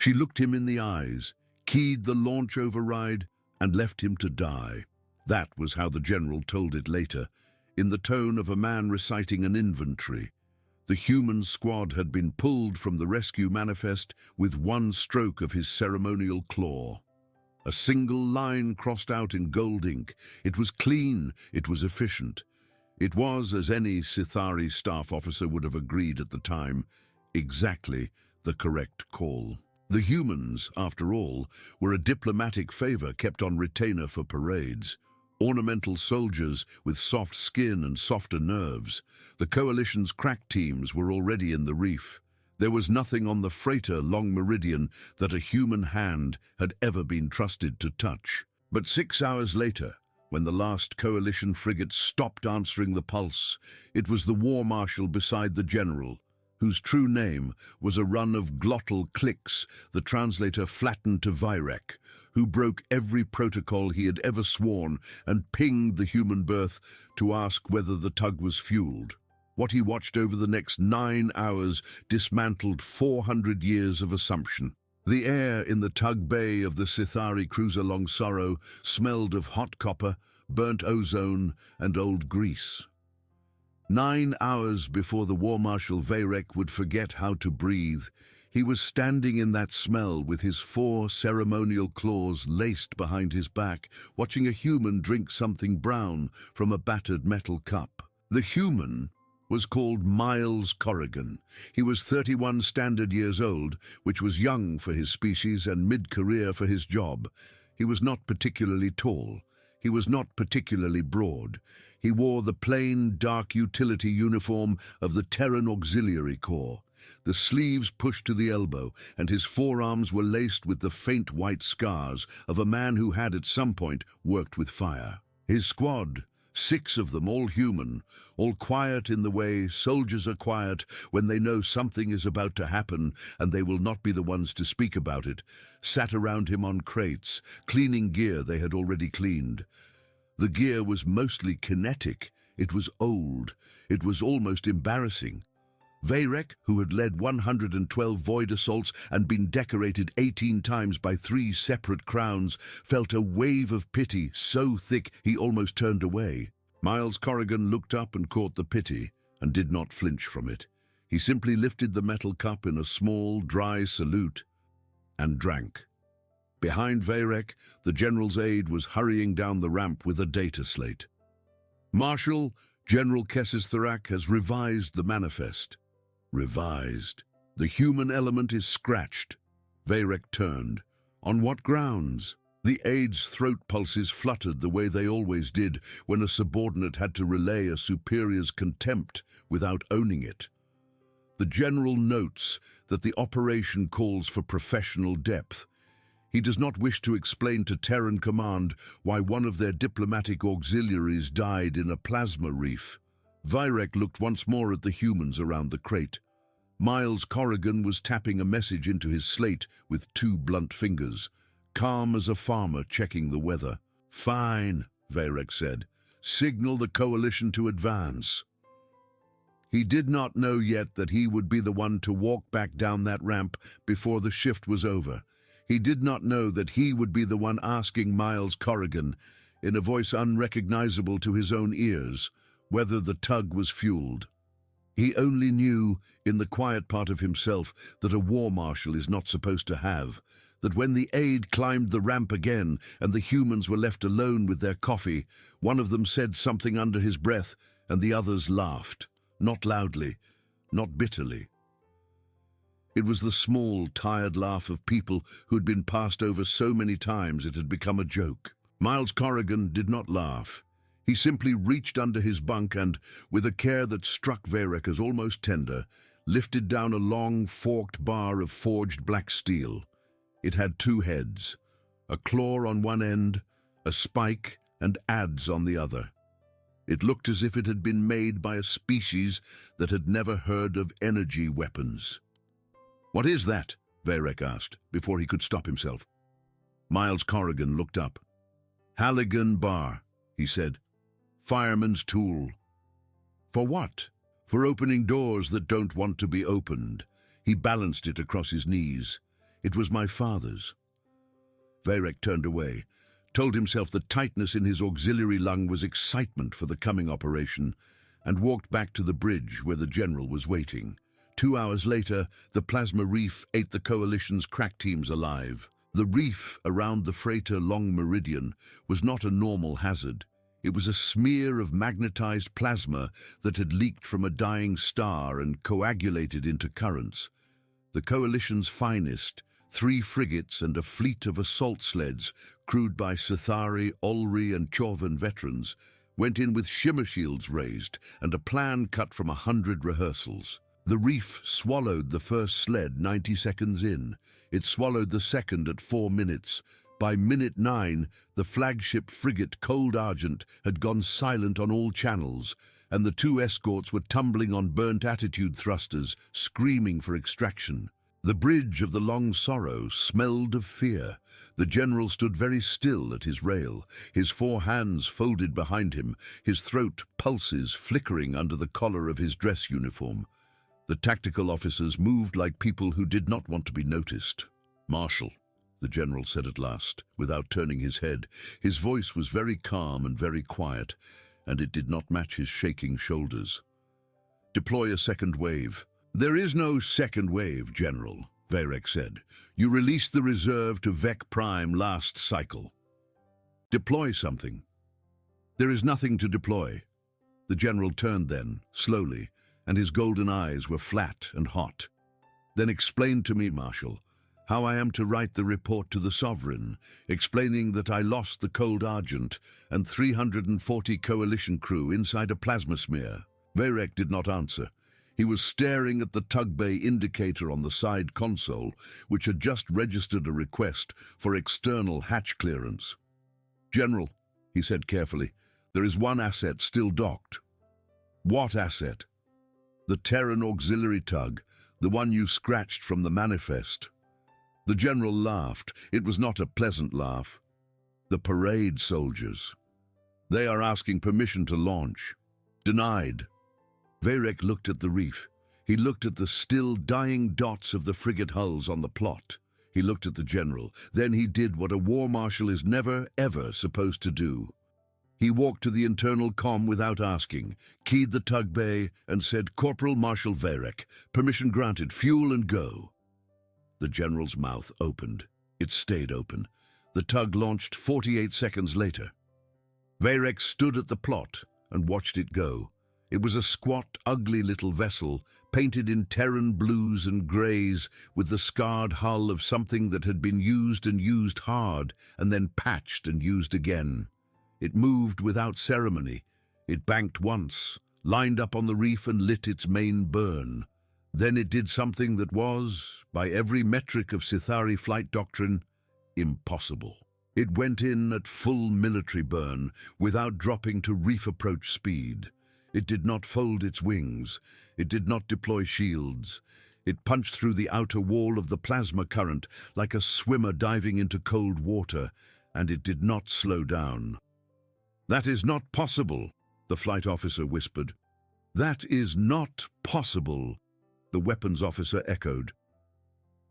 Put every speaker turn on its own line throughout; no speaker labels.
She looked him in the eyes, keyed the launch override, and left him to die. That was how the general told it later, in the tone of a man reciting an inventory. The human squad had been pulled from the rescue manifest with one stroke of his ceremonial claw. A single line crossed out in gold ink. It was clean, it was efficient. It was, as any Sithari staff officer would have agreed at the time, exactly the correct call. The humans, after all, were a diplomatic favor kept on retainer for parades. Ornamental soldiers with soft skin and softer nerves. The coalition's crack teams were already in the reef. There was nothing on the freighter Long Meridian that a human hand had ever been trusted to touch. But 6 hours later, when the last coalition frigate stopped answering the pulse, it was the war marshal beside the general, whose true name was a run of glottal clicks the translator flattened to Virek, who broke every protocol he had ever sworn and pinged the human berth to ask whether the tug was fueled. What he watched over the next 9 hours dismantled 400 years of assumption. The air in the tug bay of the Sithari cruiser Long Sorrow smelled of hot copper, burnt ozone, and old grease. 9 hours before the War Marshal Virek would forget how to breathe, he was standing in that smell with his 4 ceremonial claws laced behind his back, watching a human drink something brown from a battered metal cup. The human was called Miles Corrigan. He was 31 standard years old, which was young for his species and mid-career for his job. He was not particularly tall. He was not particularly broad. He wore the plain, dark utility uniform of the Terran Auxiliary Corps. The sleeves pushed to the elbow, and his forearms were laced with the faint white scars of a man who had at some point worked with fire. His squad, 6 of them, all human, all quiet in the way soldiers are quiet when they know something is about to happen and they will not be the ones to speak about it, sat around him on crates, cleaning gear they had already cleaned. The gear was mostly kinetic. It was old. It was almost embarrassing. Virek, who had led 112 void assaults and been decorated 18 times by 3 separate crowns, felt a wave of pity so thick he almost turned away. Miles Corrigan looked up and caught the pity and did not flinch from it. He simply lifted the metal cup in a small, dry salute and drank. Behind Virek, the general's aide was hurrying down the ramp with a data slate. Marshal, General Kessis Tharak has revised the manifest. Revised. The human element is scratched. Virek turned. On what grounds? The aide's throat pulses fluttered the way they always did when a subordinate had to relay a superior's contempt without owning it. The general notes that the operation calls for professional depth. He does not wish to explain to Terran Command why one of their diplomatic auxiliaries died in a plasma reef. Virek looked once more at the humans around the crate. Miles Corrigan was tapping a message into his slate with 2 blunt fingers, calm as a farmer checking the weather. "Fine," Virek said. "Signal the coalition to advance." He did not know yet that he would be the one to walk back down that ramp before the shift was over. He did not know that he would be the one asking Miles Corrigan, in a voice unrecognizable to his own ears, whether the tug was fueled. He only knew, in the quiet part of himself, that a war marshal is not supposed to have, that when the aide climbed the ramp again and the humans were left alone with their coffee, one of them said something under his breath and the others laughed, not loudly, not bitterly. It was the small, tired laugh of people who had been passed over so many times it had become a joke. Miles Corrigan did not laugh. He simply reached under his bunk and, with a care that struck Virek as almost tender, lifted down a long, forked bar of forged black steel. It had 2 heads, a claw on one end, a spike, and adze on the other. It looked as if it had been made by a species that had never heard of energy weapons. "What is that?" Virek asked, before he could stop himself. Miles Corrigan looked up. "Halligan bar," he said. "Fireman's tool." "For what?" "For opening doors that don't want to be opened." He balanced it across his knees. It was my father's. Varek turned away, told himself the tightness in his auxiliary lung was excitement for the coming operation, and walked back to the bridge where the general was waiting. 2 hours later, the plasma reef ate the coalition's crack teams alive. The reef around the freighter Long Meridian was not a normal hazard. It was a smear of magnetized plasma that had leaked from a dying star and coagulated into currents. The coalition's finest, 3 frigates and a fleet of assault sleds, crewed by Sithari, Olri and Chauvan veterans, went in with shimmer shields raised and a plan cut from 100 rehearsals. The reef swallowed the first sled 90 seconds in. It swallowed the second at 4 minutes. By minute 9, the flagship frigate Cold Argent had gone silent on all channels, and the 2 escorts were tumbling on burnt attitude thrusters, screaming for extraction. The bridge of the Long Sorrow smelled of fear. The general stood very still at his rail, his 4 hands folded behind him, his throat pulses flickering under the collar of his dress uniform. The tactical officers moved like people who did not want to be noticed. "Marshal," the general said at last, without turning his head. His voice was very calm and very quiet, and it did not match his shaking shoulders. "Deploy a second wave." "There is no second wave, General," Varek said. "You released the reserve to Vec Prime last cycle. Deploy something." "There is nothing to deploy." The general turned then, slowly, and his golden eyes were flat and hot. "Then explain to me, Marshal, how I am to write the report to the Sovereign, explaining that I lost the Cold Argent and 340 coalition crew inside a plasma smear." Varek did not answer. He was staring at the tug bay indicator on the side console, which had just registered a request for external hatch clearance. "General," he said carefully, "there is one asset still docked." "What asset?" "The Terran auxiliary tug, the one you scratched from the manifest." The general laughed. It was not a pleasant laugh. "The parade soldiers. They are asking permission to launch." "Denied." Varek looked at the reef. He looked at the still dying dots of the frigate hulls on the plot. He looked at the general. Then he did what a war marshal is never, ever supposed to do. He walked to the internal comm without asking, keyed the tug bay, and said, "Corporal Marshal Varek, permission granted, fuel and go." The general's mouth opened. It stayed open. The tug launched 48 seconds later. Varek stood at the plot and watched it go. It was a squat, ugly little vessel, painted in Terran blues and greys, with the scarred hull of something that had been used and used hard, and then patched and used again. It moved without ceremony. It banked once, lined up on the reef and lit its main burn. Then it did something that was, by every metric of Sithari flight doctrine, impossible. It went in at full military burn, without dropping to reef approach speed. It did not fold its wings. It did not deploy shields. It punched through the outer wall of the plasma current like a swimmer diving into cold water, and it did not slow down. "That is not possible," the flight officer whispered. "That is not possible," the weapons officer echoed.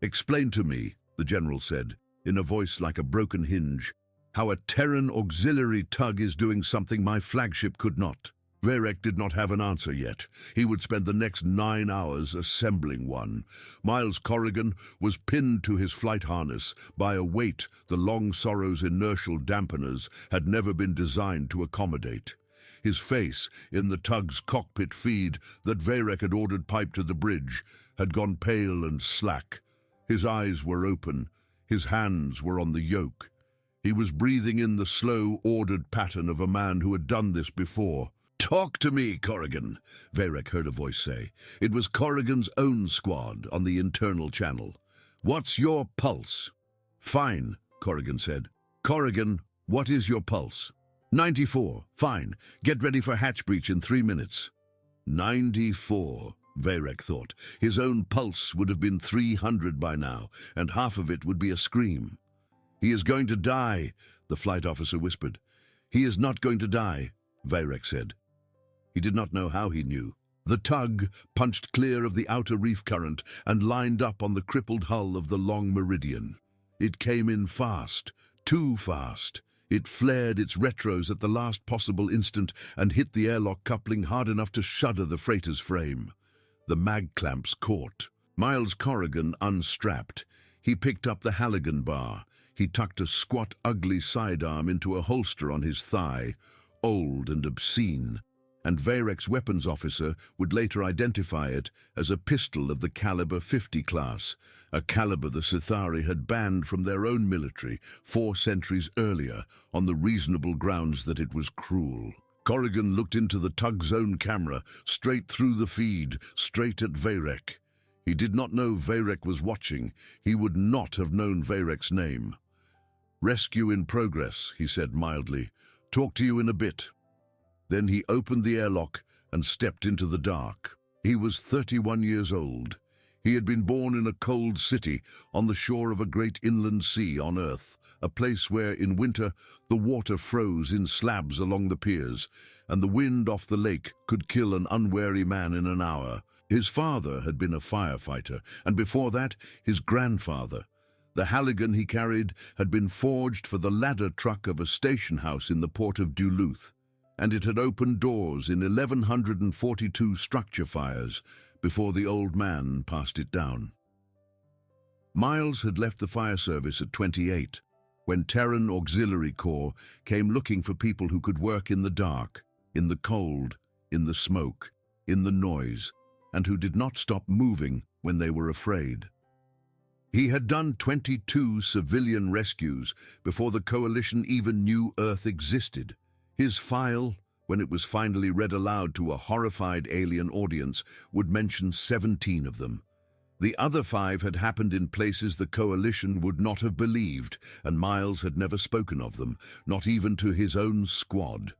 "Explain to me," the general said, in a voice like a broken hinge, "how a Terran auxiliary tug is doing something my flagship could not." Varek did not have an answer yet. He would spend the next 9 hours assembling one. Miles Corrigan was pinned to his flight harness by a weight the Long Sorrow's inertial dampeners had never been designed to accommodate. His face, in the tug's cockpit feed that Varek had ordered piped to the bridge, had gone pale and slack. His eyes were open. His hands were on the yoke. He was breathing in the slow, ordered pattern of a man who had done this before. "Talk to me, Corrigan," Varek heard a voice say. It was Corrigan's own squad on the internal channel. "What's your pulse?" "Fine," Corrigan said. "Corrigan, what is your pulse?" 94. "Fine. Get ready for hatch breach in 3 minutes." 94, Varek thought. His own pulse would have been 300 by now, and half of it would be a scream. "He is going to die," the flight officer whispered. "He is not going to die," Varek said. He did not know how he knew. The tug punched clear of the outer reef current and lined up on the crippled hull of the Long Meridian. It came in fast, too fast. It flared its retros at the last possible instant and hit the airlock coupling hard enough to shudder the freighter's frame. The mag clamps caught. Miles Corrigan unstrapped. He picked up the Halligan bar. He tucked a squat, ugly sidearm into a holster on his thigh, old and obscene, and Vayrek's weapons officer would later identify it as a pistol of the caliber 50 class, a caliber the Sithari had banned from their own military 4 centuries earlier on the reasonable grounds that it was cruel. Corrigan looked into the tug's own camera, straight through the feed, straight at Vayrek. He did not know Vayrek was watching. He would not have known Vayrek's name. "Rescue in progress," he said mildly. "Talk to you in a bit." Then he opened the airlock and stepped into the dark. He was 31 years old. He had been born in a cold city on the shore of a great inland sea on Earth, a place where, in winter, the water froze in slabs along the piers, and the wind off the lake could kill an unwary man in an hour. His father had been a firefighter, and before that, his grandfather. The Halligan he carried had been forged for the ladder truck of a station house in the port of Duluth, and it had opened doors in 1142 structure fires before the old man passed it down. Miles had left the fire service at 28, when Terran Auxiliary Corps came looking for people who could work in the dark, in the cold, in the smoke, in the noise, and who did not stop moving when they were afraid. He had done 22 civilian rescues before the Coalition even knew Earth existed. His file, when it was finally read aloud to a horrified alien audience, would mention 17 of them. The other 5 had happened in places the Coalition would not have believed, and Miles had never spoken of them, not even to his own squad.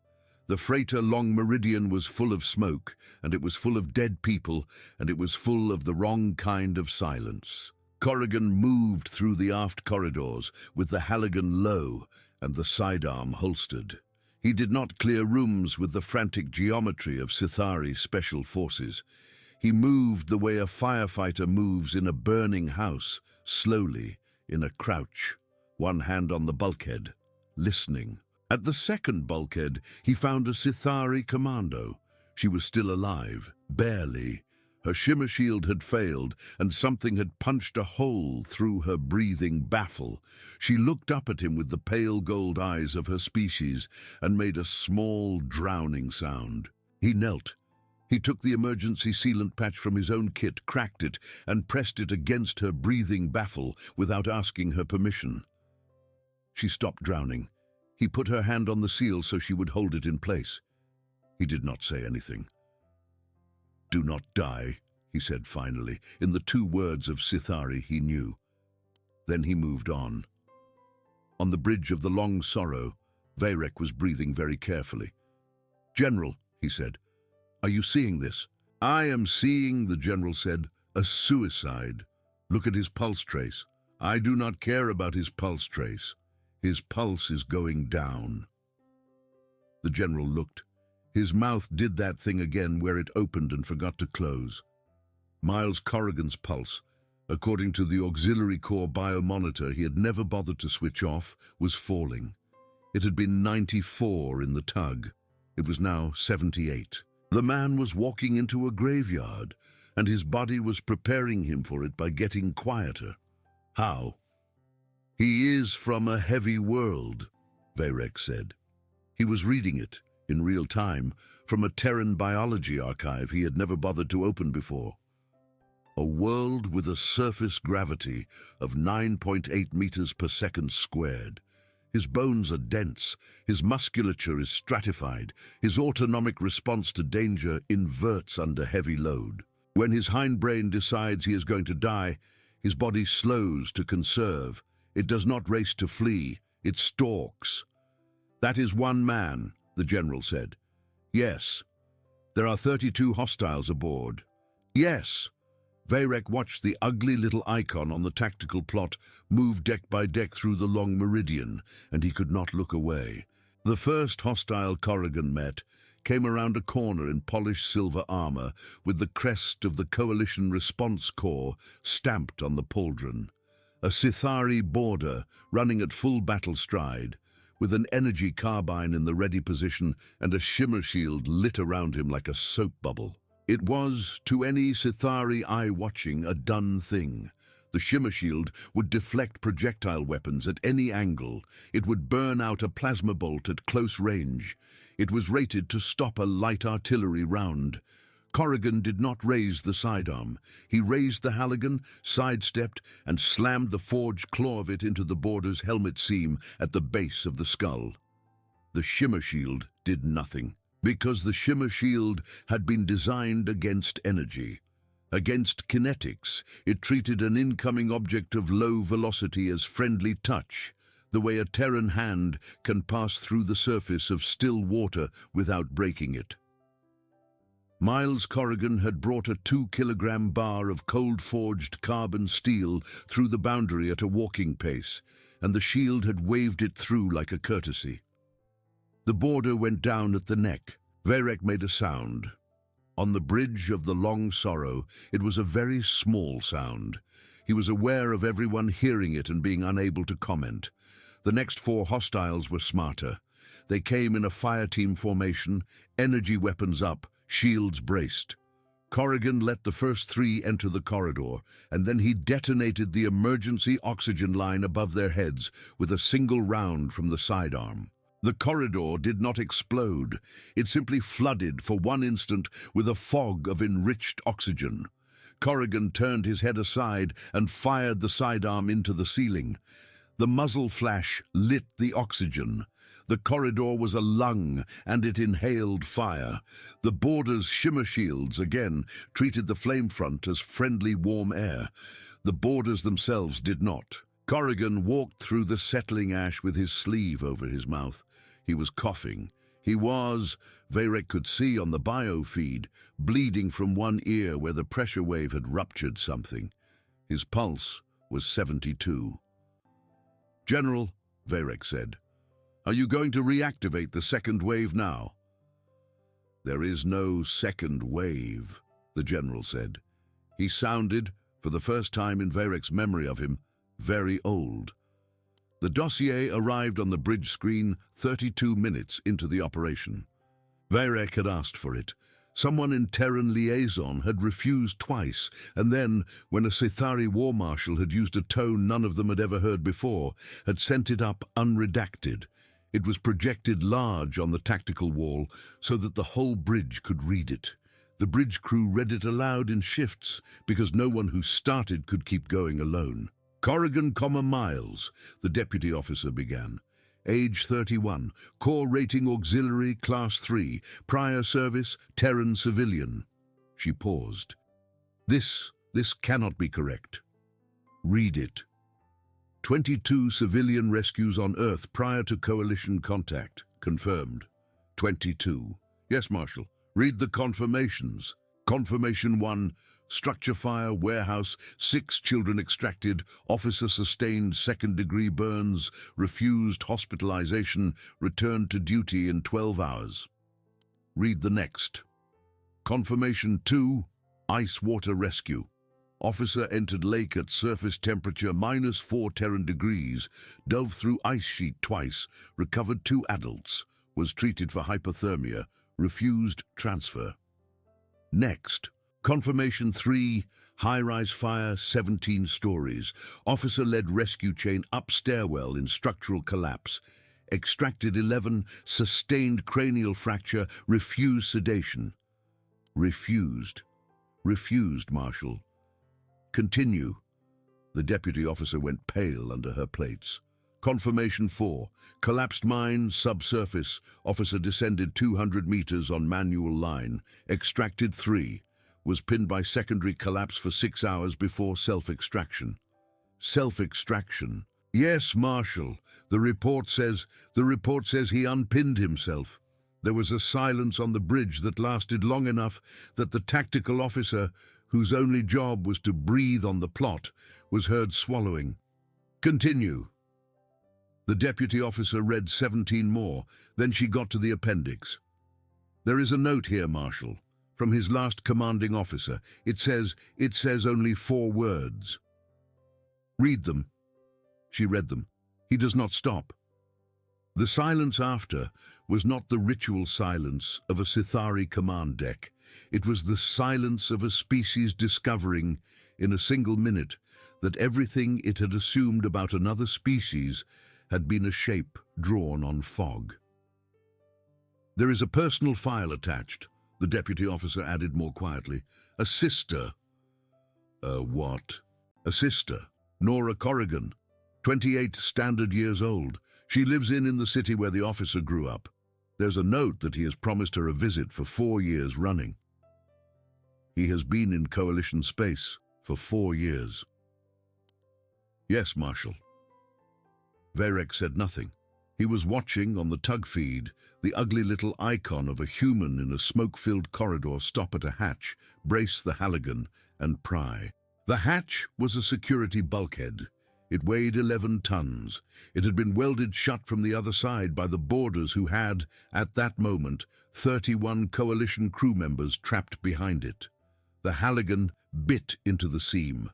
The freighter Long Meridian was full of smoke, and it was full of dead people, and it was full of the wrong kind of silence. Corrigan moved through the aft corridors, with the Halligan low and the sidearm holstered. He did not clear rooms with the frantic geometry of Sithari special forces. He moved the way a firefighter moves in a burning house, slowly, in a crouch, one hand on the bulkhead, listening. At the second bulkhead, he found a Sithari commando. She was still alive, barely. Her shimmer shield had failed, and something had punched a hole through her breathing baffle. She looked up at him with the pale gold eyes of her species and made a small, drowning sound. He knelt. He took the emergency sealant patch from his own kit, cracked it, and pressed it against her breathing baffle without asking her permission. She stopped drowning. He put her hand on the seal so she would hold it in place. He did not say anything. "Do not die," he said finally, in the 2 words of Sithari he knew. Then he moved on. On the bridge of the Long Sorrow, Vayrek was breathing very carefully. "General," he said, "are you seeing this?" "I am seeing," the general said, "a suicide. Look at his pulse trace." "I do not care about his pulse trace. His pulse is going down." The general looked. His mouth did that thing again where it opened and forgot to close. Miles Corrigan's pulse, according to the Auxiliary Corps biomonitor he had never bothered to switch off, was falling. It had been 94 in the tug. It was now 78. The man was walking into a graveyard, and his body was preparing him for it by getting quieter. How? "He is from a heavy world," Vayrek said. He was reading it, in real time, from a Terran biology archive he had never bothered to open before. A world with a surface gravity of 9.8 meters per second squared. His bones are dense, his musculature is stratified, his autonomic response to danger inverts under heavy load. When his hindbrain decides he is going to die, his body slows to conserve. It does not race to flee, it stalks. "That is one man," the general said. "Yes." "There are 32 hostiles aboard." "Yes." Vayrek watched the ugly little icon on the tactical plot move deck by deck through the Long Meridian, and he could not look away. The first hostile Corrigan met came around a corner in polished silver armor with the crest of the Coalition Response Corps stamped on the pauldron. A Sithari border running at full battle stride, with an energy carbine in the ready position and a shimmer shield lit around him like a soap bubble. It was, to any Sithari eye watching, a done thing. The shimmer shield would deflect projectile weapons at any angle. It would burn out a plasma bolt at close range. It was rated to stop a light artillery round. Corrigan did not raise the sidearm. He raised the Halligan, sidestepped, and slammed the forged claw of it into the border's helmet seam at the base of the skull. The shimmer shield did nothing, because the shimmer shield had been designed against energy. Against kinetics, it treated an incoming object of low velocity as friendly touch, the way a Terran hand can pass through the surface of still water without breaking it. Miles Corrigan had brought a 2-kilogram bar of cold-forged carbon steel through the boundary at a walking pace, and the shield had waved it through like a courtesy. The border went down at the neck. Varek made a sound. On the bridge of the Long Sorrow, it was a very small sound. He was aware of everyone hearing it and being unable to comment. The next 4 hostiles were smarter. They came in a fireteam formation, energy weapons up, shields braced. Corrigan let the first 3 enter the corridor, and then he detonated the emergency oxygen line above their heads with a single round from the sidearm. The corridor did not explode. It simply flooded for one instant with a fog of enriched oxygen. Corrigan turned his head aside and fired the sidearm into the ceiling. The muzzle flash lit the oxygen. The corridor was a lung, and it inhaled fire. The border's shimmer shields, again, treated the flame front as friendly warm air. The borders themselves did not. Corrigan walked through the settling ash with his sleeve over his mouth. He was coughing. He was, Varek could see on the biofeed, bleeding from one ear where the pressure wave had ruptured something. His pulse was 72. "General," Varek said, "are you going to reactivate the second wave now?" "There is no second wave," the general said. He sounded, for the first time in Varek's memory of him, very old. The dossier arrived on the bridge screen 32 minutes into the operation. Varek had asked for it. Someone in Terran liaison had refused twice, and then, when a Sithari war marshal had used a tone none of them had ever heard before, had sent it up unredacted. It was projected large on the tactical wall so that the whole bridge could read it. The bridge crew read it aloud in shifts because no one who started could keep going alone. "Corrigan, Miles," the deputy officer began. Age 31, Corps rating auxiliary class 3, prior service, Terran civilian. She paused. This cannot be correct. Read it. 22 civilian rescues on Earth prior to Coalition contact. Confirmed. 22. Yes, Marshal. Read the confirmations. Confirmation 1. Structure fire, warehouse, 6 children extracted, officer sustained second-degree burns, refused hospitalization, returned to duty in 12 hours. Read the next. Confirmation 2. Ice water rescue. Officer entered lake at surface temperature -4 Terran degrees, dove through ice sheet twice, recovered 2 adults, was treated for hypothermia, refused transfer. Next. Confirmation 3, high-rise fire, 17 stories. Officer-led rescue chain up stairwell in structural collapse. Extracted 11, sustained cranial fracture, refused sedation. Refused. Refused, Marshal. Continue. The deputy officer went pale under her plates. Confirmation 4, collapsed mine, subsurface. Officer descended 200 meters on manual line. Extracted 3. Was pinned by secondary collapse for 6 hours before self-extraction. Self-extraction. Yes, Marshal. The report says he unpinned himself. There was a silence on the bridge that lasted long enough that the tactical officer, whose only job was to breathe on the plot, was heard swallowing. Continue. The deputy officer read 17 more, then she got to the appendix. There is a note here, Marshal, from his last commanding officer. It says only 4 words. Read them. She read them. He does not stop. The silence after was not the ritual silence of a Sithari command deck. It was the silence of a species discovering, in a single minute, that everything it had assumed about another species had been a shape drawn on fog. There is a personal file attached, the deputy officer added more quietly. A sister. What? A sister. Nora Corrigan, 28 standard years old. She lives in the city where the officer grew up. There's a note that he has promised her a visit for 4 years running. He has been in Coalition space for 4 years. Yes, Marshal. Varek said nothing. He was watching on the tug feed the ugly little icon of a human in a smoke-filled corridor stop at a hatch, brace the Halligan, and pry. The hatch was a security bulkhead. It weighed 11 tons. It had been welded shut from the other side by the boarders who had, at that moment, 31 Coalition crew members trapped behind it. The Halligan bit into the seam.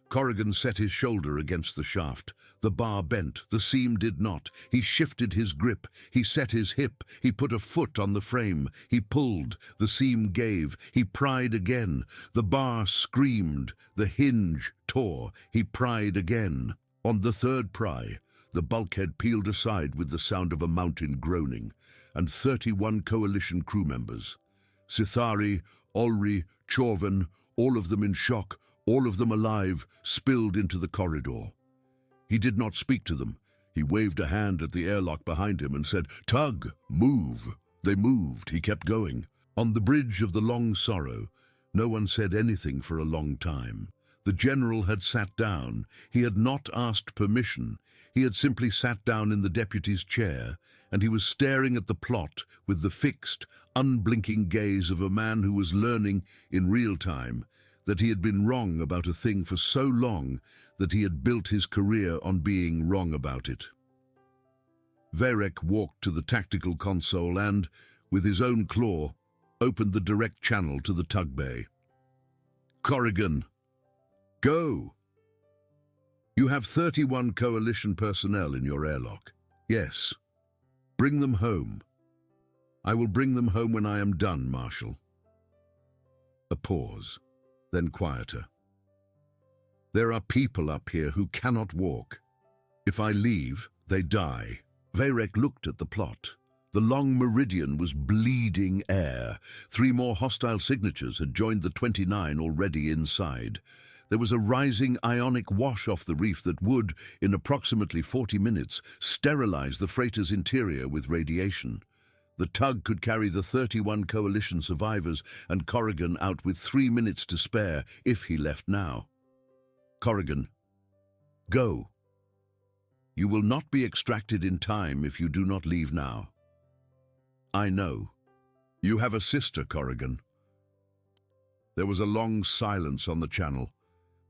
Corrigan set his shoulder against the shaft. The bar bent, the seam did not. He shifted his grip, he set his hip, he put a foot on the frame. He pulled, the seam gave, he pried again. The bar screamed, the hinge tore, he pried again. On the third pry, the bulkhead peeled aside with the sound of a mountain groaning, and 31 Coalition crew members. Sithari, Olri, Chorvan, all of them in shock, all of them alive, spilled into the corridor. He did not speak to them. He waved a hand at the airlock behind him and said, "Tug, move." They moved. He kept going. On the bridge of the Long Sorrow, no one said anything for a long time. The general had sat down. He had not asked permission. He had simply sat down in the deputy's chair, and he was staring at the plot with the fixed, unblinking gaze of a man who was learning in real time that he had been wrong about a thing for so long that he had built his career on being wrong about it. Varek walked to the tactical console and, with his own claw, opened the direct channel to the tug bay. "Corrigan, go! You have 31 Coalition personnel in your airlock. Yes. Bring them home. I will bring them home when I am done, Marshal." A pause, then quieter. "There are people up here who cannot walk. If I leave, they die." Varek looked at the plot. The long meridian was bleeding air. 3 more hostile signatures had joined the 29 already inside. There was a rising ionic wash off the reef that would, in approximately 40 minutes, sterilize the freighter's interior with radiation. The tug could carry the 31 Coalition survivors and Corrigan out with 3 minutes to spare if he left now. "Corrigan, go. You will not be extracted in time if you do not leave now. I know. You have a sister, Corrigan." There was a long silence on the channel.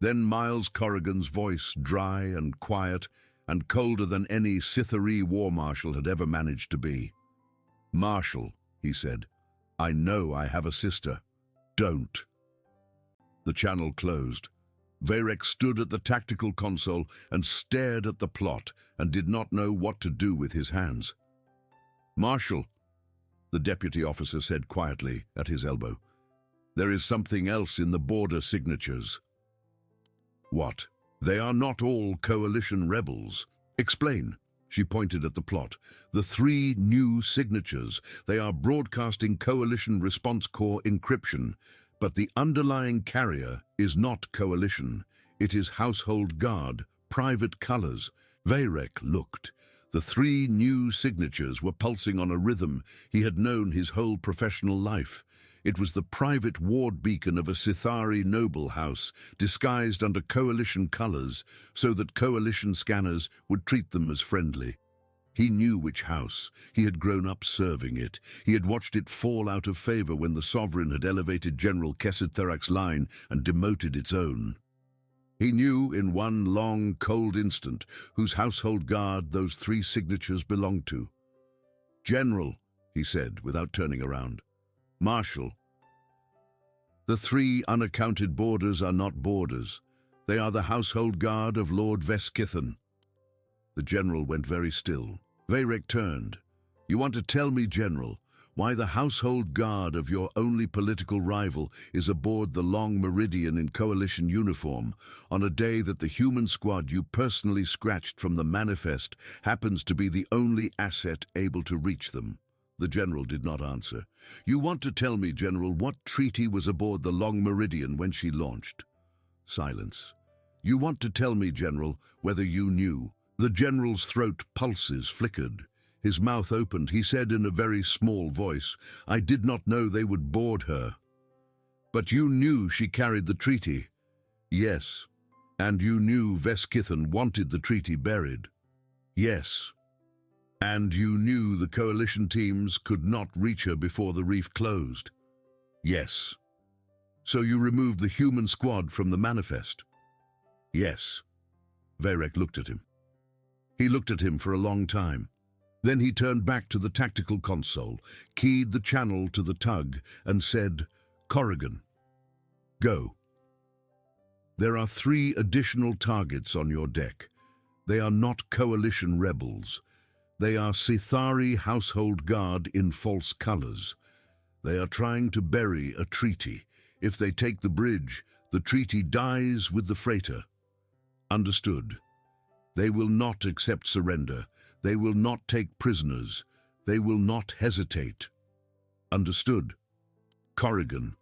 Then Miles Corrigan's voice, dry and quiet and colder than any Sithari war marshal had ever managed to be. "Marshal," he said, "I know I have a sister. Don't." The channel closed. Varek stood at the tactical console and stared at the plot and did not know what to do with his hands. "Marshal," the deputy officer said quietly at his elbow, "there is something else in the border signatures." "What? They are not all Coalition rebels. Explain." She pointed at the plot. "The 3 new signatures. They are broadcasting Coalition Response Corps encryption, but the underlying carrier is not Coalition. It is Household Guard, private colors." Varek looked. The 3 new signatures were pulsing on a rhythm he had known his whole professional life. It was the private ward beacon of a Sithari noble house, disguised under Coalition colors, so that Coalition scanners would treat them as friendly. He knew which house. He had grown up serving it. He had watched it fall out of favor when the Sovereign had elevated General Kesed Therak's line and demoted its own. He knew in one long, cold instant whose household guard those 3 signatures belonged to. "General," he said without turning around, Marshal, the three unaccounted boarders are not boarders. They are the household guard of Lord Veskithen. The general went very still. Vayrek turned. You want to tell me, General, why the household guard of your only political rival is aboard the Long Meridian in coalition uniform on a day that the human squad you personally scratched from the manifest happens to be the only asset able to reach them? The general did not answer. You want to tell me, General, what treaty was aboard the Long Meridian when she launched? Silence. You want to tell me, General, whether you knew? The general's throat pulses flickered. His mouth opened. He said in a very small voice, I did not know they would board her. But you knew she carried the treaty? Yes. And you knew Veskithen wanted the treaty buried? Yes. And you knew the coalition teams could not reach her before the reef closed? Yes. So you removed the human squad from the manifest? Yes. Vayrek looked at him. He looked at him for a long time. Then he turned back to the tactical console, keyed the channel to the tug, and said, Corrigan, go. There are 3 additional targets on your deck. They are not coalition rebels. They are Sithari household guard in false colors. They are trying to bury a treaty. If they take the bridge, the treaty dies with the freighter. Understood. They will not accept surrender. They will not take prisoners. They will not hesitate. Understood. Corrigan,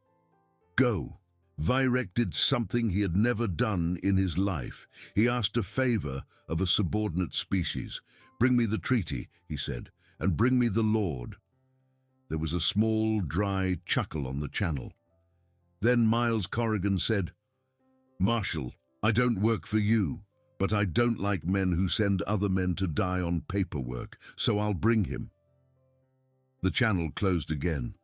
go. Vayrek did something he had never done in his life. He asked a favor of a subordinate species. Bring me the treaty, he said, and bring me the Lord. There was a small, dry chuckle on the channel. Then Miles Corrigan said, Marshal, I don't work for you. But I don't like men who send other men to die on paperwork, so I'll bring him. The channel closed again.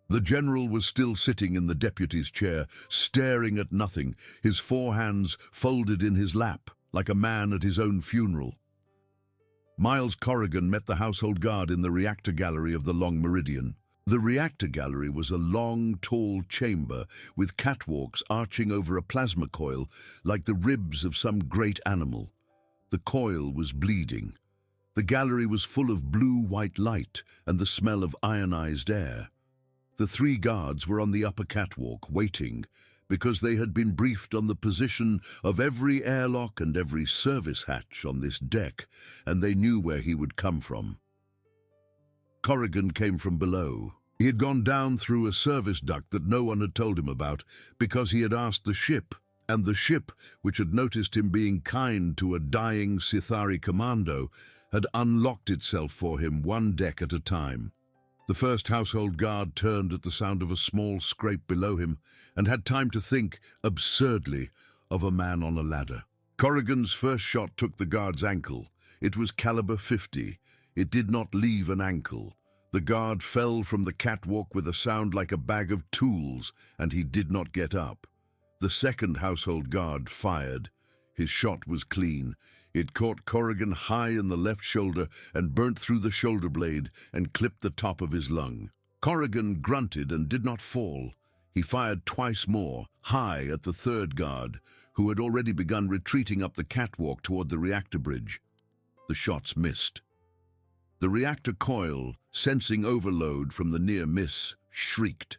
The general was still sitting in the deputy's chair, staring at nothing, his 4 hands folded in his lap, like a man at his own funeral. Miles Corrigan met the household guard in the reactor gallery of the Long Meridian. The reactor gallery was a long, tall chamber with catwalks arching over a plasma coil like the ribs of some great animal. The coil was bleeding. The gallery was full of blue-white light and the smell of ionized air. The 3 guards were on the upper catwalk, waiting, because they had been briefed on the position of every airlock and every service hatch on this deck, and they knew where he would come from. Corrigan came from below. He had gone down through a service duct that no one had told him about because he had asked the ship, and the ship, which had noticed him being kind to a dying Sithari commando, had unlocked itself for him 1 deck at a time. The first household guard turned at the sound of a small scrape below him and had time to think, absurdly, of a man on a ladder. Corrigan's first shot took the guard's ankle. It was caliber 50. It did not leave an ankle. The guard fell from the catwalk with a sound like a bag of tools, and he did not get up. The second household guard fired. His shot was clean. It caught Corrigan high in the left shoulder and burnt through the shoulder blade and clipped the top of his lung. Corrigan grunted and did not fall. He fired twice more, high at the third guard, who had already begun retreating up the catwalk toward the reactor bridge. The shots missed. The reactor coil, sensing overload from the near miss, shrieked.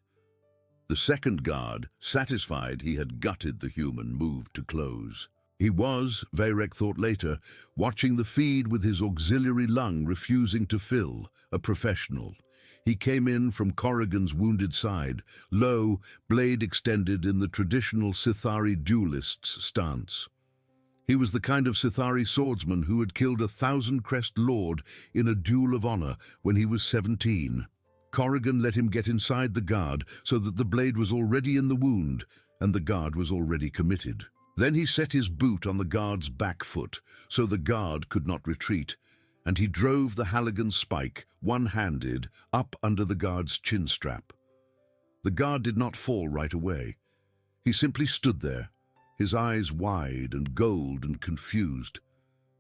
The second guard, satisfied he had gutted the human, moved to close. He was, Vayrek thought later, watching the feed with his auxiliary lung refusing to fill, a professional. He came in from Corrigan's wounded side, low, blade extended in the traditional Sithari duelist's stance. He was the kind of Sithari swordsman who had killed a 1,000-crest lord in a duel of honor when he was 17. Corrigan let him get inside the guard so that the blade was already in the wound and the guard was already committed. Then he set his boot on the guard's back foot so the guard could not retreat, and he drove the Halligan spike, one-handed, up under the guard's chin strap. The guard did not fall right away. He simply stood there, his eyes wide and gold and confused,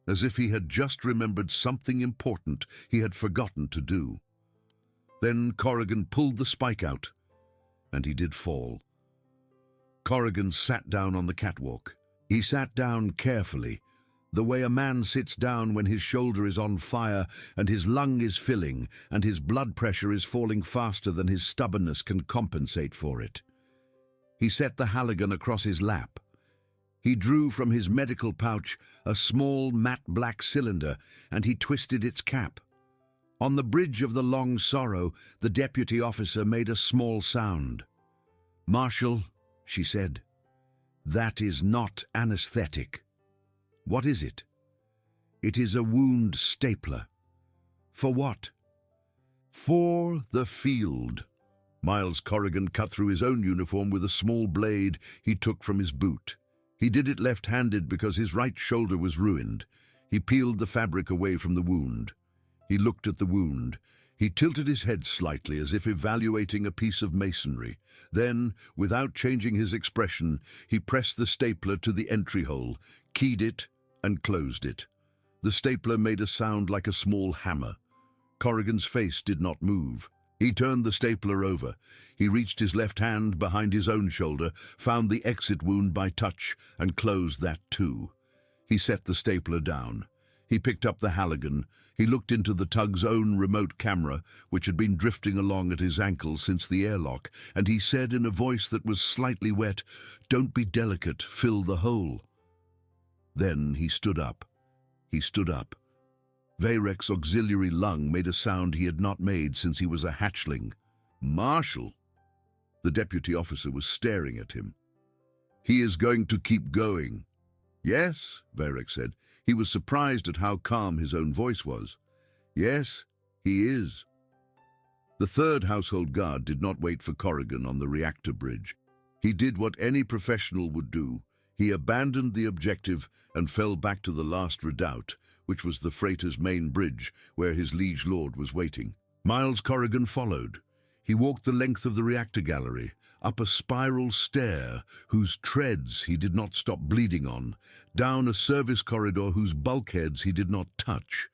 as if he had just remembered something important he had forgotten to do. Then Corrigan pulled the spike out, and he did fall. Corrigan sat down on the catwalk. He sat down carefully, the way a man sits down when his shoulder is on fire and his lung is filling and his blood pressure is falling faster than his stubbornness can compensate for it. He set the Halligan across his lap. He drew from his medical pouch a small matte black cylinder and he twisted its cap. On the bridge of the Long Sorrow, the deputy officer made a small sound. "Marshal," she said, "that is not anesthetic." "What is it?" "It is a wound stapler." "For what?" "For the field." Miles Corrigan cut through his own uniform with a small blade he took from his boot. He did it left-handed because his right shoulder was ruined. He peeled the fabric away from the wound. He looked at the wound. He tilted his head slightly as if evaluating a piece of masonry. Then, without changing his expression, he pressed the stapler to the entry hole, keyed it, and closed it. The stapler made a sound like a small hammer. Corrigan's face did not move. He turned the stapler over. He reached his left hand behind his own shoulder, found the exit wound by touch, and closed that too. He set the stapler down. He picked up the Halligan. He looked into the tug's own remote camera, which had been drifting along at his ankle since the airlock, and he said in a voice that was slightly wet, "Don't be delicate, fill the hole." Then he stood up. He stood up. Vayrek's auxiliary lung made a sound he had not made since he was a hatchling. "Marshal!" The deputy officer was staring at him. "He is going to keep going." "Yes," Vayrek said. He was surprised at how calm his own voice was. "Yes, he is." The third household guard did not wait for Corrigan on the reactor bridge. He did what any professional would do. He abandoned the objective and fell back to the last redoubt, which was the freighter's main bridge, where his liege lord was waiting. Miles Corrigan followed. He walked the length of the reactor gallery, up a spiral stair whose treads he did not stop bleeding on, down a service corridor whose bulkheads he did not touch,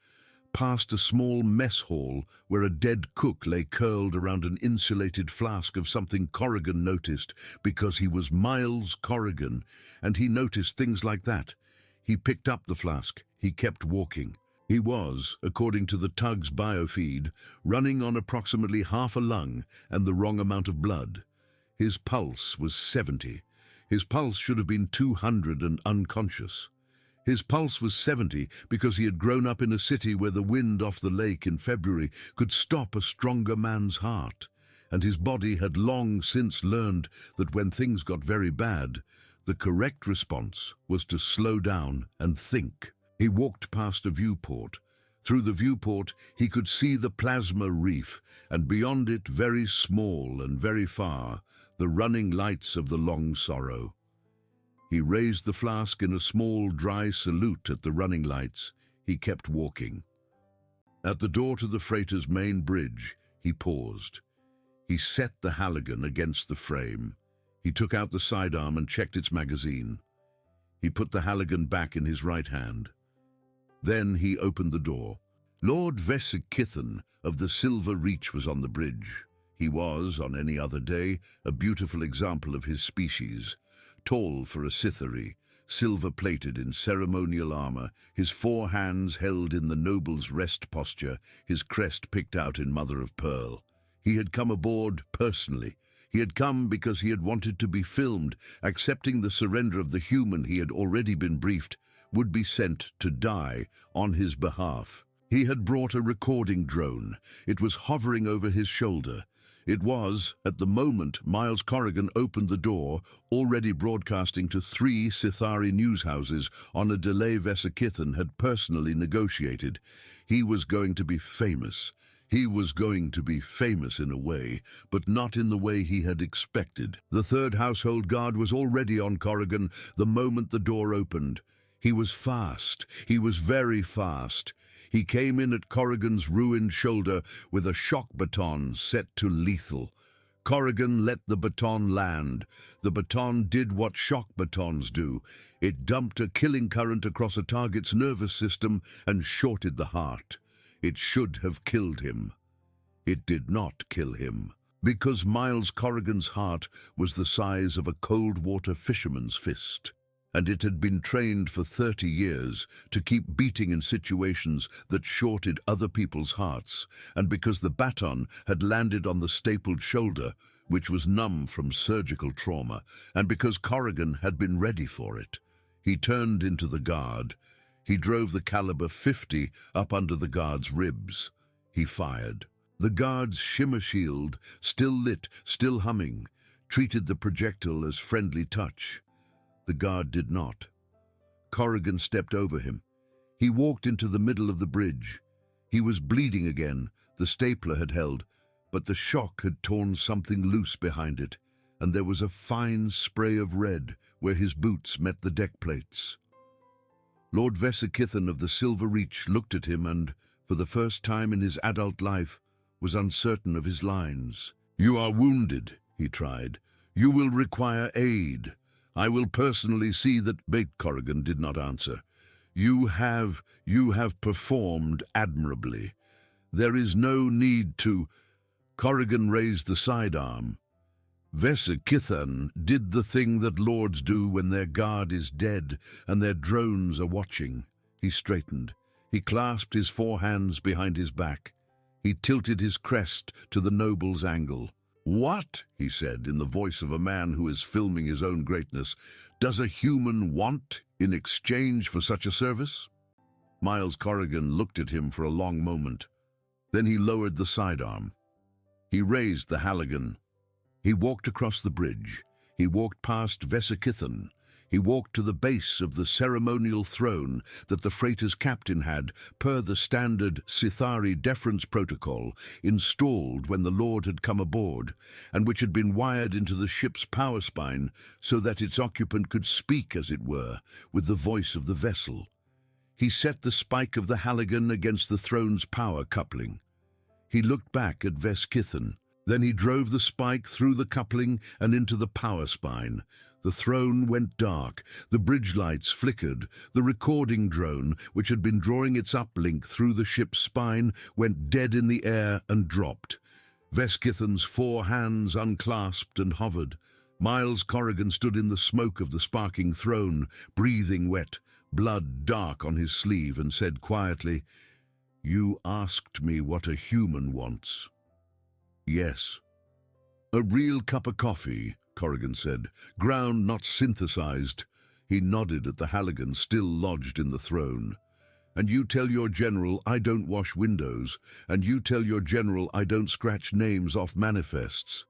past a small mess hall where a dead cook lay curled around an insulated flask of something Corrigan noticed because he was Miles Corrigan, and he noticed things like that. He picked up the flask. He kept walking. He was, according to the tug's biofeed, running on approximately half a lung and the wrong amount of blood. His pulse was 70. His pulse should have been 200 and unconscious. His pulse was 70 because he had grown up in a city where the wind off the lake in February could stop a stronger man's heart, and his body had long since learned that when things got very bad, the correct response was to slow down and think. He walked past a viewport. Through the viewport, he could see the plasma reef, and beyond it, very small and very far, the running lights of the Long Sorrow. He raised the flask in a small, dry salute at the running lights. He kept walking. At the door to the freighter's main bridge, he paused. He set the Halligan against the frame. He took out the sidearm and checked its magazine. He put the Halligan back in his right hand. Then he opened the door. Lord Vesakithan of the Silver Reach was on the bridge. He was, on any other day, a beautiful example of his species. Tall for a Cythery, silver-plated in ceremonial armor, his 4 hands held in the noble's rest posture, his crest picked out in mother-of-pearl. He had come aboard personally. He had come because he had wanted to be filmed, accepting the surrender of the human he had already been briefed would be sent to die on his behalf. He had brought a recording drone. It was hovering over his shoulder. It was, at the moment Miles Corrigan opened the door, already broadcasting to 3 Sithari news houses on a delay Vesakithan had personally negotiated. He was going to be famous. He was going to be famous in a way, but not in the way he had expected. The third household guard was already on Corrigan the moment the door opened. He was fast. He was very fast. He came in at Corrigan's ruined shoulder with a shock baton set to lethal. Corrigan let the baton land. The baton did what shock batons do. It dumped a killing current across a target's nervous system and shorted the heart. It should have killed him. It did not kill him, because Miles Corrigan's heart was the size of a cold-water fisherman's fist, and it had been trained for 30 years to keep beating in situations that shorted other people's hearts, and because the baton had landed on the stapled shoulder, which was numb from surgical trauma, and because Corrigan had been ready for it. He turned into the guard. He drove the caliber .50 up under the guard's ribs. He fired. The guard's shimmer shield, still lit, still humming, treated the projectile as friendly touch. The guard did not. Corrigan stepped over him. He walked into the middle of the bridge. He was bleeding again. The stapler had held, but the shock had torn something loose behind it, and there was a fine spray of red where his boots met the deck plates. Lord Vesakithan of the Silver Reach looked at him and, for the first time in his adult life, was uncertain of his lines. "You are wounded," he tried. "You will require aid. I will personally see that—" Bait Corrigan did not answer. You have performed admirably. There is no need to—" Corrigan raised the sidearm. "Vesakithan did the thing that lords do when their guard is dead and their drones are watching." He straightened. He clasped his 4 hands behind his back. He tilted his crest to the noble's angle. "What," he said in the voice of a man who is filming his own greatness, "does a human want in exchange for such a service?" Miles Corrigan looked at him for a long moment. Then he lowered the sidearm. He raised the Halligan. He walked across the bridge. He walked past Vesakithan. He walked to the base of the ceremonial throne that the freighter's captain had, per the standard Sithari deference protocol, installed when the Lord had come aboard, and which had been wired into the ship's power spine so that its occupant could speak, as it were, with the voice of the vessel. He set the spike of the Halligan against the throne's power coupling. He looked back at Vesakithan. Then he drove the spike through the coupling and into the power spine. The throne went dark, the bridge lights flickered, the recording drone, which had been drawing its uplink through the ship's spine, went dead in the air and dropped. Vesakithan's 4 hands unclasped and hovered. Miles Corrigan stood in the smoke of the sparking throne, breathing wet, blood dark on his sleeve, and said quietly, "You asked me what a human wants." "Yes." "A real cup of coffee," Corrigan said, "ground, not synthesized." He nodded at the Halligan still lodged in the throne. "And you tell your general I don't wash windows, and you tell your general I don't scratch names off manifests."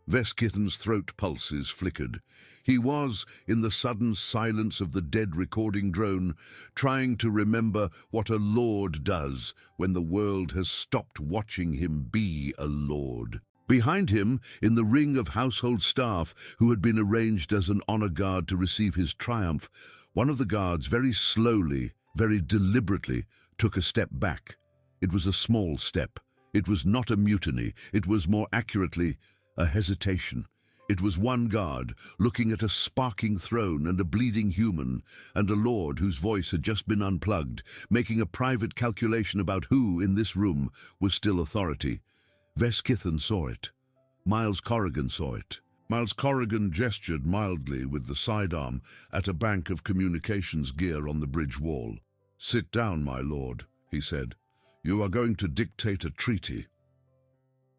Vesakithan's throat pulses flickered. He was, in the sudden silence of the dead recording drone, trying to remember what a lord does when the world has stopped watching him be a lord. Behind him, in the ring of household staff who had been arranged as an honor guard to receive his triumph, one of the guards very slowly, very deliberately, took a step back. It was a small step. It was not a mutiny. It was, more accurately, a hesitation. It was one guard, looking at a sparking throne and a bleeding human, and a lord whose voice had just been unplugged, making a private calculation about who, in this room, was still authority. Vesakithan saw it. Miles Corrigan saw it. Miles Corrigan gestured mildly with the sidearm at a bank of communications gear on the bridge wall. "Sit down, my lord," he said. "You are going to dictate a treaty."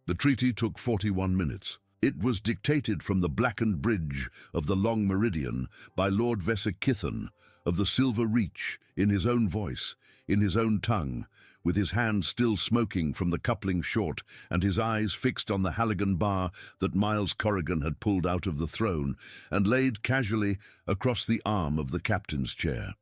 The treaty took 41 minutes. It was dictated from the blackened bridge of the Long Meridian by Lord Vesakithan of the Silver Reach, in his own voice, in his own tongue, with his hand still smoking from the coupling short and his eyes fixed on the Halligan bar that Miles Corrigan had pulled out of the throne and laid casually across the arm of the captain's chair.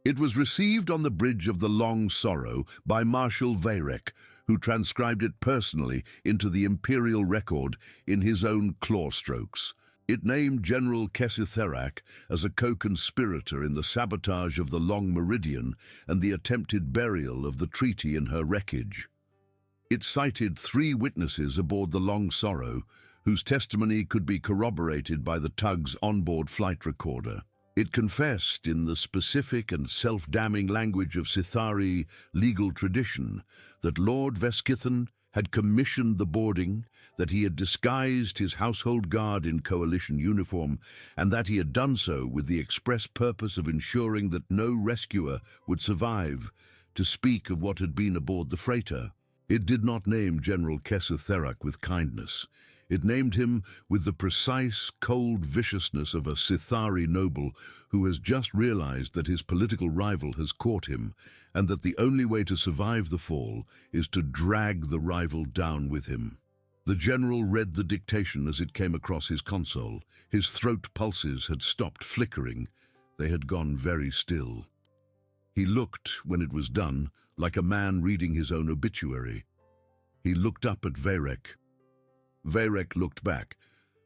It was received on the bridge of the Long Sorrow by Marshal Vayrek, who transcribed it personally into the imperial record in his own claw strokes. It named General Kesitherak as a co-conspirator in the sabotage of the Long Meridian and the attempted burial of the treaty in her wreckage. It cited 3 witnesses aboard the Long Sorrow, whose testimony could be corroborated by the tug's onboard flight recorder. It confessed in the specific and self-damning language of Sithari legal tradition that Lord Vesakithan had commissioned the boarding, that he had disguised his household guard in coalition uniform, and that he had done so with the express purpose of ensuring that no rescuer would survive, to speak of what had been aboard the freighter. It did not name General Keseth Therak with kindness. It named him with the precise, cold viciousness of a Sithari noble who has just realized that his political rival has caught him, and that the only way to survive the fall is to drag the rival down with him. The general read the dictation as it came across his console. His throat pulses had stopped flickering. They had gone very still. He looked, when it was done, like a man reading his own obituary. He looked up at Vayrek. Vayrek looked back.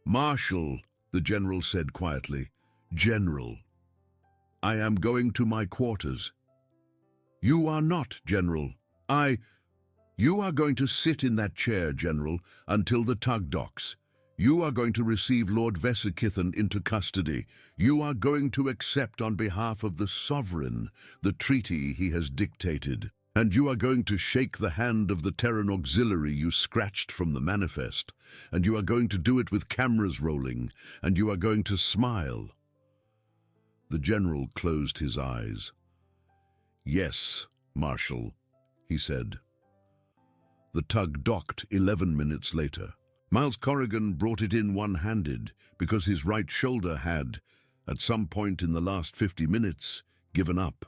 "Marshal," the general said quietly. "General, I am going to my quarters." "You are not, General. You are going to sit in that chair, General, until the tug docks. You are going to receive Lord Vesikithan into custody. You are going to accept on behalf of the sovereign the treaty he has dictated. And you are going to shake the hand of the Terran auxiliary you scratched from the manifest. And you are going to do it with cameras rolling. And you are going to smile." The general closed his eyes. "Yes, Marshal," he said. The tug docked 11 minutes later. Miles Corrigan brought it in one-handed because his right shoulder had, at some point in the last 50 minutes, given up.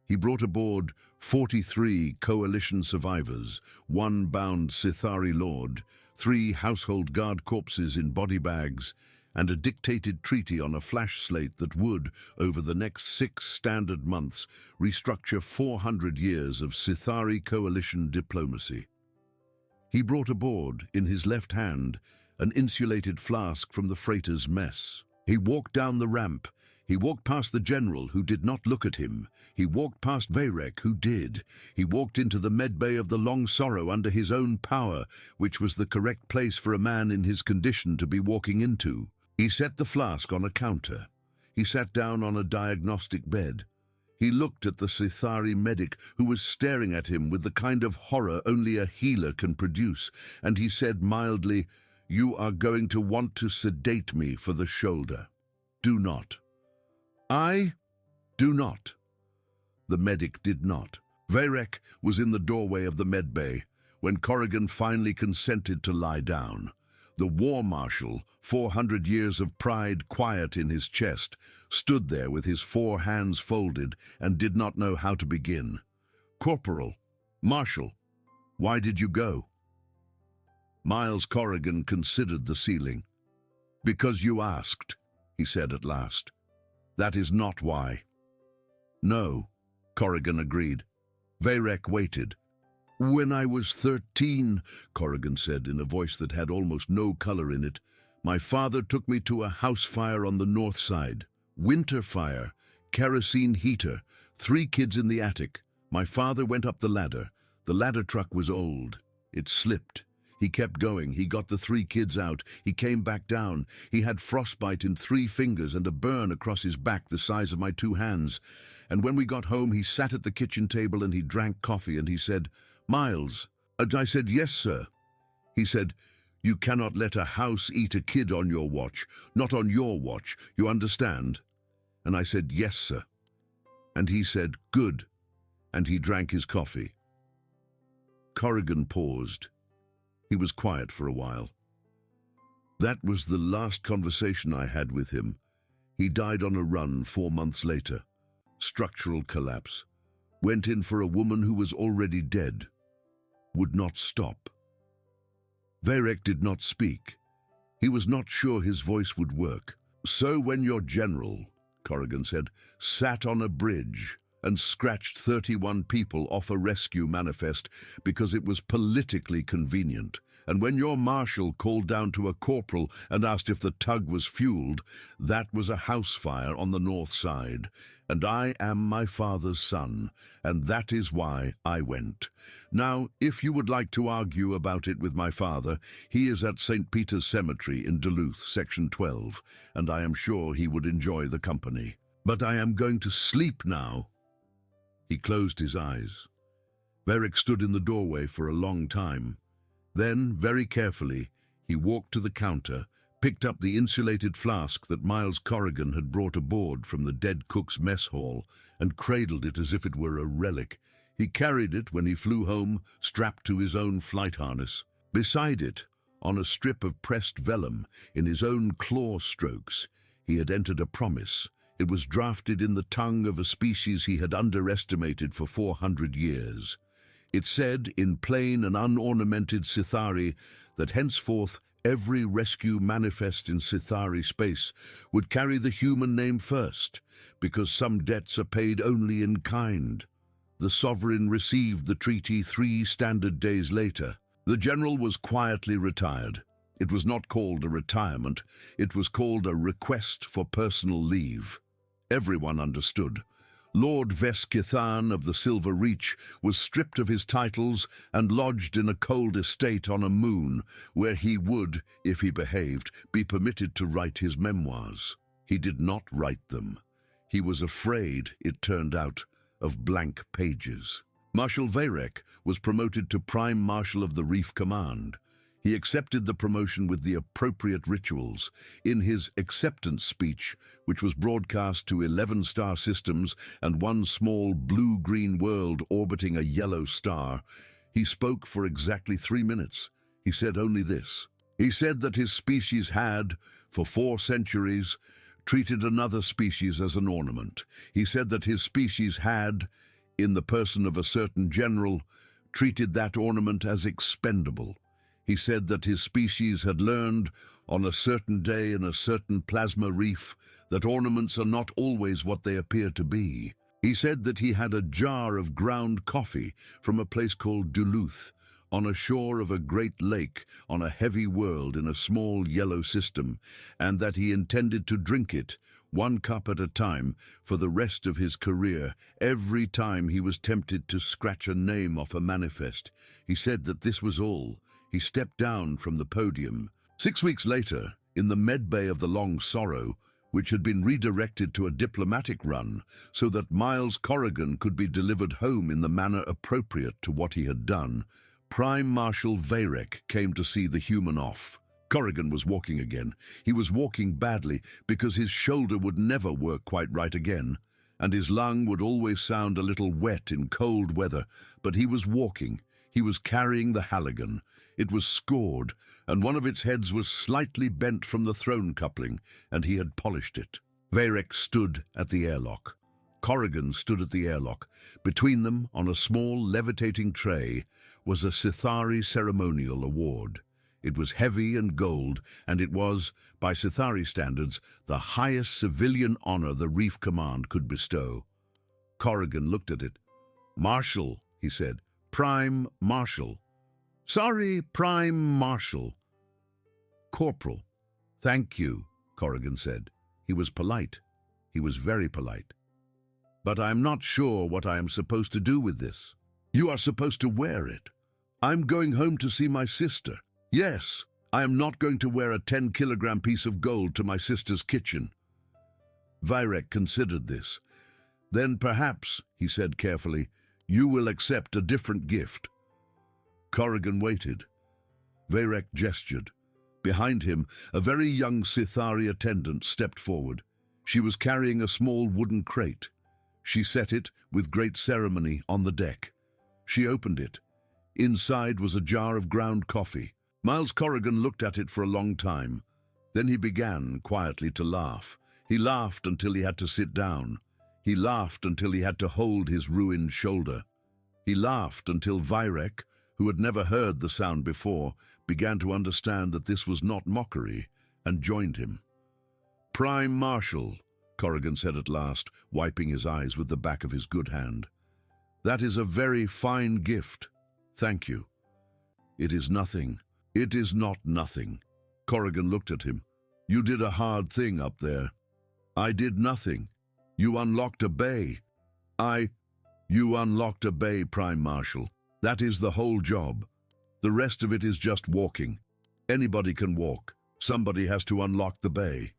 He brought aboard 43 coalition survivors, one bound Sithari lord, 3 household guard corpses in body bags, and a dictated treaty on a flash slate that would, over the next 6 standard months, restructure 400 years of Sithari coalition diplomacy. He brought aboard, in his left hand, an insulated flask from the freighter's mess. He walked down the ramp. He walked past the general, who did not look at him. He walked past Vayrek, who did. He walked into the medbay of the Long Sorrow under his own power, which was the correct place for a man in his condition to be walking into. He set the flask on a counter. He sat down on a diagnostic bed. He looked at the Sithari medic, who was staring at him with the kind of horror only a healer can produce, and he said mildly, "You are going to want to sedate me for the shoulder. Do not." "I do not." The medic did not. Vayrek was in the doorway of the medbay when Corrigan finally consented to lie down. The war marshal, 400 years of pride quiet in his chest, stood there with his 4 hands folded and did not know how to begin. "Corporal, Marshal, why did you go?" Miles Corrigan considered the ceiling. "Because you asked," he said at last. "That is not why." "No," Corrigan agreed. Vayrek waited. "When I was 13, Corrigan said in a voice that had almost no color in it, "my father took me to a house fire on the north side. Winter fire, kerosene heater, 3 kids in the attic. My father went up the ladder. The ladder truck was old. It slipped. He kept going. He got the 3 kids out. He came back down. He had frostbite in 3 fingers and a burn across his back the size of my 2 hands. And when we got home, he sat at the kitchen table and he drank coffee and he said, 'Miles.' And I said, 'Yes, sir.' He said, 'You cannot let a house eat a kid on your watch. Not on your watch. You understand?' And I said, 'Yes, sir.' And he said, 'Good.' And he drank his coffee." Corrigan paused. He was quiet for a while. "That was the last conversation I had with him. He died on a run 4 months later. Structural collapse. Went in for a woman who was already dead. Would not stop." Vayrek did not speak. He was not sure his voice would work. "So when your general," Corrigan said, "sat on a bridge and scratched 31 people off a rescue manifest because it was politically convenient, and when your marshal called down to a corporal and asked if the tug was fueled, that was a house fire on the north side, and I am my father's son, and that is why I went. Now, if you would like to argue about it with my father, he is at St. Peter's Cemetery in Duluth, Section 12, and I am sure he would enjoy the company. But I am going to sleep now." He closed his eyes. Varric stood in the doorway for a long time. Then, very carefully, he walked to the counter, picked up the insulated flask that Miles Corrigan had brought aboard from the dead cook's mess hall, and cradled it as if it were a relic. He carried it when he flew home, strapped to his own flight harness. Beside it, on a strip of pressed vellum, in his own claw strokes, he had entered a promise. It was drafted in the tongue of a species he had underestimated for 400 years. It said, in plain and unornamented Sithari, that henceforth every rescue manifest in Sithari space would carry the human name first, because some debts are paid only in kind. The sovereign received the treaty 3 standard days later. The general was quietly retired. It was not called a retirement, it was called a request for personal leave. Everyone understood. Lord Veskithan of the Silver Reach was stripped of his titles and lodged in a cold estate on a moon, where he would, if he behaved, be permitted to write his memoirs. He did not write them. He was afraid, it turned out, of blank pages. Marshal Varric was promoted to Prime Marshal of the Reef Command. He accepted the promotion with the appropriate rituals. In his acceptance speech, which was broadcast to 11 star systems and one small blue-green world orbiting a yellow star, he spoke for exactly 3 minutes. He said only this. He said that his species had, for 4 centuries, treated another species as an ornament. He said that his species had, in the person of a certain general, treated that ornament as expendable. He said that his species had learned, on a certain day in a certain plasma reef, that ornaments are not always what they appear to be. He said that he had a jar of ground coffee from a place called Duluth, on a shore of a great lake, on a heavy world in a small yellow system, and that he intended to drink it, 1 cup at a time, for the rest of his career, every time he was tempted to scratch a name off a manifest. He said that this was all. He stepped down from the podium. 6 weeks later, in the medbay of the Long Sorrow, which had been redirected to a diplomatic run so that Miles Corrigan could be delivered home in the manner appropriate to what he had done, Prime Marshal Varric came to see the human off. Corrigan was walking again. He was walking badly because his shoulder would never work quite right again, and his lung would always sound a little wet in cold weather, but he was walking. He was carrying the Halligan. It was scored, and one of its heads was slightly bent from the throne coupling, and he had polished it. Varric stood at the airlock. Corrigan stood at the airlock. Between them, on a small levitating tray, was a Sithari ceremonial award. It was heavy and gold, and it was, by Sithari standards, the highest civilian honor the Reef Command could bestow. Corrigan looked at it. "Marshal," he said. "Prime Marshal." "Sorry, Prime Marshal." "Corporal." "Thank you," Corrigan said. He was polite. He was very polite. "But I'm not sure what I am supposed to do with this." "You are supposed to wear it." "I'm going home to see my sister." "Yes, I am not going to wear a 10-kilogram piece of gold to my sister's kitchen." Varric considered this. "Then perhaps," he said carefully, "you will accept a different gift." Corrigan waited. Varric gestured. Behind him, a very young Sithari attendant stepped forward. She was carrying a small wooden crate. She set it, with great ceremony, on the deck. She opened it. Inside was a jar of ground coffee. Miles Corrigan looked at it for a long time. Then he began, quietly, to laugh. He laughed until he had to sit down. He laughed until he had to hold his ruined shoulder. He laughed until Varric, who had never heard the sound before, began to understand that this was not mockery, and joined him. "Prime Marshal," Corrigan said at last, wiping his eyes with the back of his good hand. "That is a very fine gift. Thank you." "It is nothing." "It is not nothing." Corrigan looked at him. "You did a hard thing up there." "I did nothing. You unlocked a bay." "You unlocked a bay, Prime Marshal. That is the whole job. The rest of it is just walking. Anybody can walk. Somebody has to unlock the bay."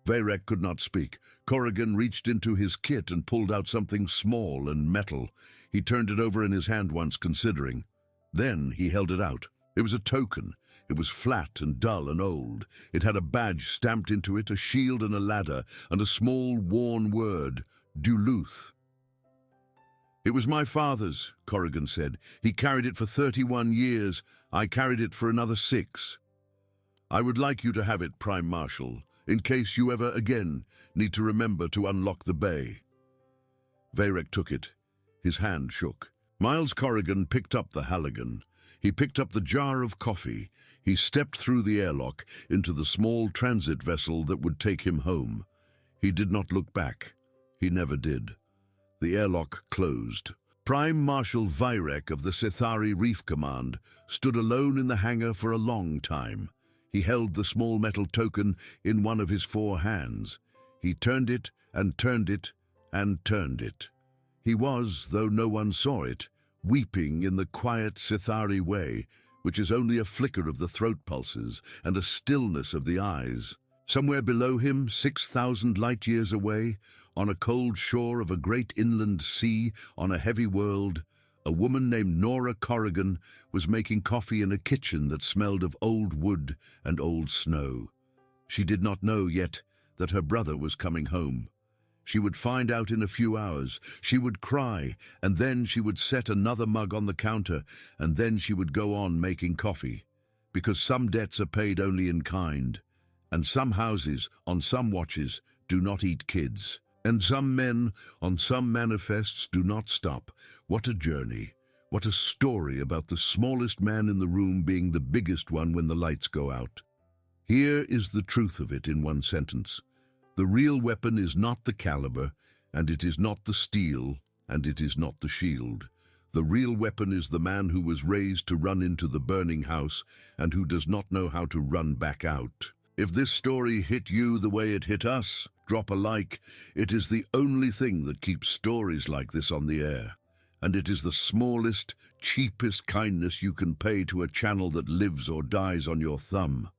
Varric could not speak. Corrigan reached into his kit and pulled out something small and metal. He turned it over in his hand once, considering. Then he held it out. It was a token. It was flat and dull and old. It had a badge stamped into it, a shield and a ladder, and a small, worn word, Duluth. "It was my father's," Corrigan said. "He carried it for 31 years. I carried it for another 6. I would like you to have it, Prime Marshal, in case you ever again need to remember to unlock the bay." Varek took it. His hand shook. Miles Corrigan picked up the Halligan. He picked up the jar of coffee. He stepped through the airlock into the small transit vessel that would take him home. He did not look back. He never did. The airlock closed. Prime Marshal Varek of the Sithari Reef Command stood alone in the hangar for a long time. He held the small metal token in one of his 4 hands. He turned it and turned it and turned it. He was, though no one saw it, weeping in the quiet Sithari way, which is only a flicker of the throat pulses and a stillness of the eyes. Somewhere below him, 6,000 light-years away, on a cold shore of a great inland sea, on a heavy world, a woman named Nora Corrigan was making coffee in a kitchen that smelled of old wood and old snow. She did not know yet that her brother was coming home. She would find out in a few hours. She would cry, and then she would set another mug on the counter, and then she would go on making coffee. Because some debts are paid only in kind, and some houses, on some watches, do not eat kids, and some men, on some manifests, do not stop. What a journey! What a story about the smallest man in the room being the biggest one when the lights go out. Here is the truth of it in one sentence. The real weapon is not the caliber, and it is not the steel, and it is not the shield. The real weapon is the man who was raised to run into the burning house and who does not know how to run back out. If this story hit you the way it hit us, drop a like. It is the only thing that keeps stories like this on the air. And it is the smallest, cheapest kindness you can pay to a channel that lives or dies on your thumb.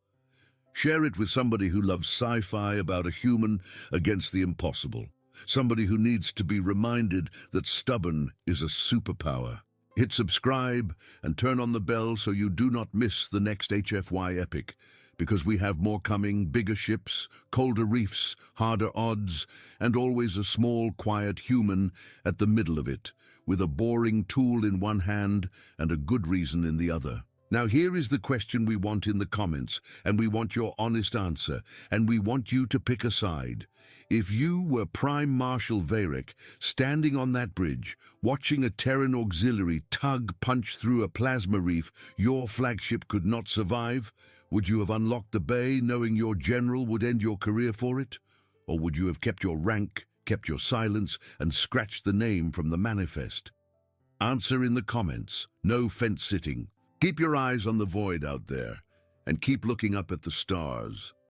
Share it with somebody who loves sci-fi about a human against the impossible. Somebody who needs to be reminded that stubborn is a superpower. Hit subscribe and turn on the bell so you do not miss the next HFY epic, because we have more coming, bigger ships, colder reefs, harder odds, and always a small, quiet human at the middle of it, with a boring tool in one hand and a good reason in the other. Now here is the question we want in the comments, and we want your honest answer, and we want you to pick a side. If you were Prime Marshal Varek, standing on that bridge, watching a Terran auxiliary tug punch through a plasma reef your flagship could not survive, would you have unlocked the bay knowing your general would end your career for it? Or would you have kept your rank, kept your silence, and scratched the name from the manifest? Answer in the comments. No fence-sitting. Keep your eyes on the void out there, and keep looking up at the stars.